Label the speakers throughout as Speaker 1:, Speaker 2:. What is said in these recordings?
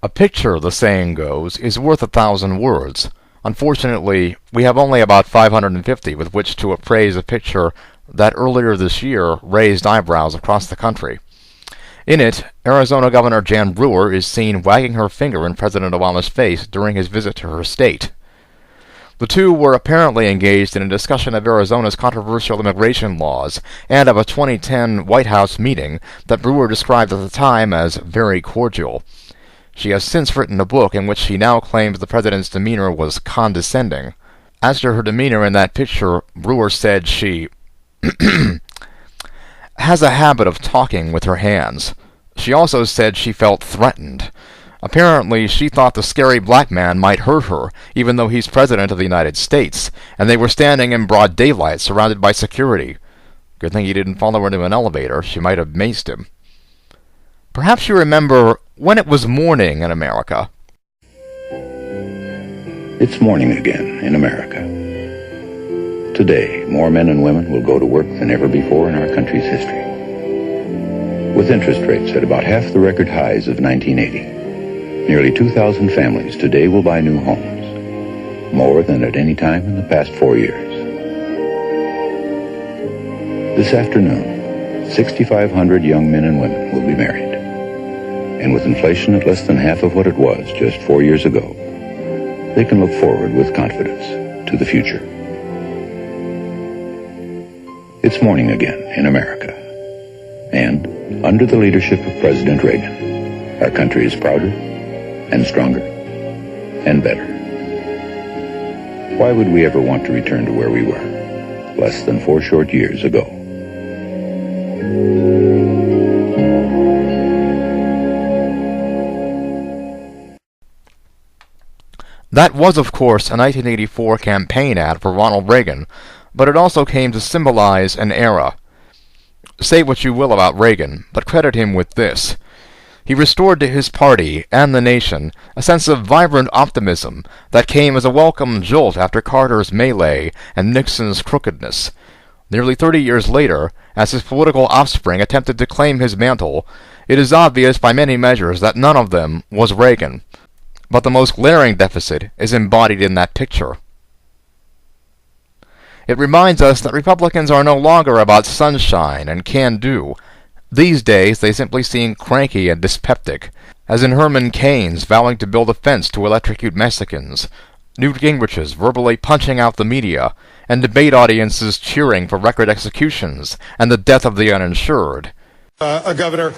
Speaker 1: A picture, the saying goes, is worth 1,000 words. Unfortunately, we have only about 550 with which to appraise a picture that earlier this year raised eyebrows across the country. In it, Arizona Governor Jan Brewer is seen wagging her finger in President Obama's face during his visit to her state. The two were apparently engaged in a discussion of Arizona's controversial immigration laws and of a 2010 White House meeting that Brewer described at the time as very cordial. She has since written a book in which she now claims the president's demeanor was condescending. As to her demeanor in that picture, Brewer said she has a habit of talking with her hands. She also said she felt threatened. Apparently, she thought the scary black man might hurt her, even though he's president of the United States, and they were standing in broad daylight surrounded by security. Good thing he didn't follow her into an elevator. She might have maced him. Perhaps you remember when it was morning in America.
Speaker 2: It's morning again in America. Today, more men and women will go to work than ever before in our country's history. With interest rates at about half the record highs of 1980, nearly 2,000 families today will buy new homes, more than at any time in the past 4 years. This afternoon, 6,500 young men and women will be married. And with inflation at less than half of what it was just 4 years ago, they can look forward with confidence to the future. It's morning again in America. And under the leadership of President Reagan, our country is prouder and stronger and better. Why would we ever want to return to where we were less than 4 short years ago?
Speaker 1: That was, of course, a 1984 campaign ad for Ronald Reagan, but it also came to symbolize an era. Say what you will about Reagan, but credit him with this. He restored to his party and the nation a sense of vibrant optimism that came as a welcome jolt after Carter's melee and Nixon's crookedness. Nearly 30 years later, as his political offspring attempted to claim his mantle, it is obvious by many measures that none of them was Reagan. But the most glaring deficit is embodied in that picture. It reminds us that Republicans are no longer about sunshine and can-do. These days they simply seem cranky and dyspeptic, as in Herman Cain's vowing to build a fence to electrocute Mexicans, Newt Gingrich's verbally punching out the media, and debate audiences cheering for record executions and the death of the uninsured.
Speaker 3: Governor,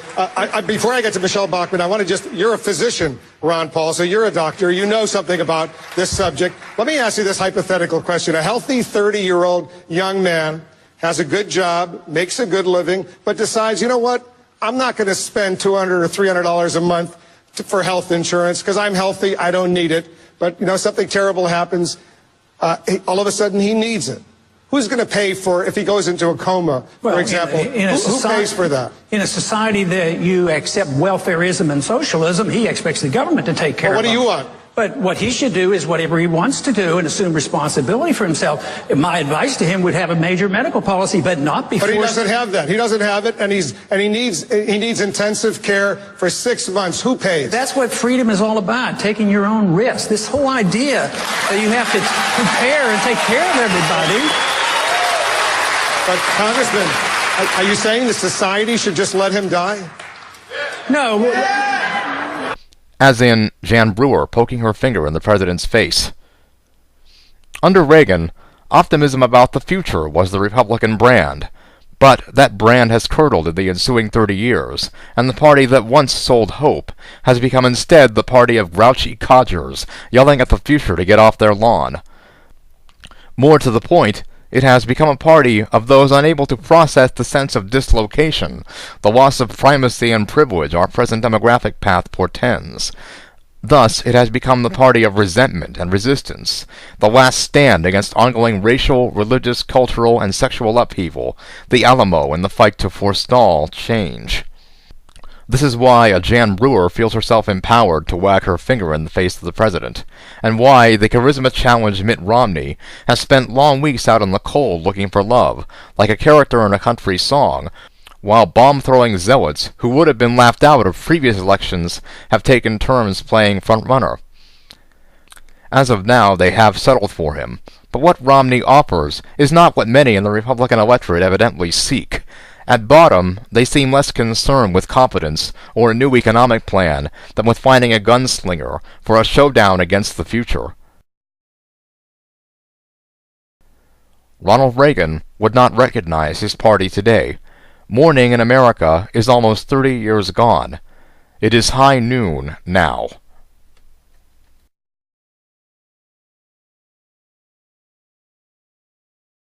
Speaker 3: before I get to Michelle Bachmann, I want to you're a physician, Ron Paul, so you're a doctor. You know something about this subject. Let me ask you this hypothetical question. A healthy 30-year-old young man has a good job, makes a good living, but decides, you know what, I'm not going to spend $200 or $300 a month for health insurance because I'm healthy, I don't need it. But, something terrible happens. All of a sudden, he needs it. Who's going to pay for if he goes into a coma, for example? Who pays for that?
Speaker 4: In a society that you accept welfareism and socialism, he expects the government to take care of him.
Speaker 3: What do you want?
Speaker 4: But what he should do is whatever he wants to do and assume responsibility for himself. My advice to him would have a major medical policy, but not before.
Speaker 3: But he doesn't have that. He doesn't have it, and he needs intensive care for 6 months. Who pays?
Speaker 4: That's what freedom is all about, taking your own risk. This whole idea that you have to prepare and take care of everybody.
Speaker 3: But Congressman, are you saying the society should just let him die?
Speaker 4: No.
Speaker 1: As in Jan Brewer poking her finger in the president's face. Under Reagan, optimism about the future was the Republican brand, but that brand has curdled in the ensuing 30 years, and the party that once sold hope has become instead the party of grouchy codgers yelling at the future to get off their lawn. More to the point, it has become a party of those unable to process the sense of dislocation, the loss of primacy and privilege our present demographic path portends. Thus, it has become the party of resentment and resistance, the last stand against ongoing racial, religious, cultural, and sexual upheaval, the Alamo in the fight to forestall change. This is why a Jan Brewer feels herself empowered to wag her finger in the face of the president, and why the charisma-challenged Mitt Romney has spent long weeks out in the cold looking for love, like a character in a country song, while bomb-throwing zealots who would have been laughed out of previous elections have taken turns playing front-runner. As of now, they have settled for him, but what Romney offers is not what many in the Republican electorate evidently seek. At bottom, they seem less concerned with competence or a new economic plan than with finding a gunslinger for a showdown against the future. Ronald Reagan would not recognize his party today. Mourning in America is almost 30 years gone. It is high noon now.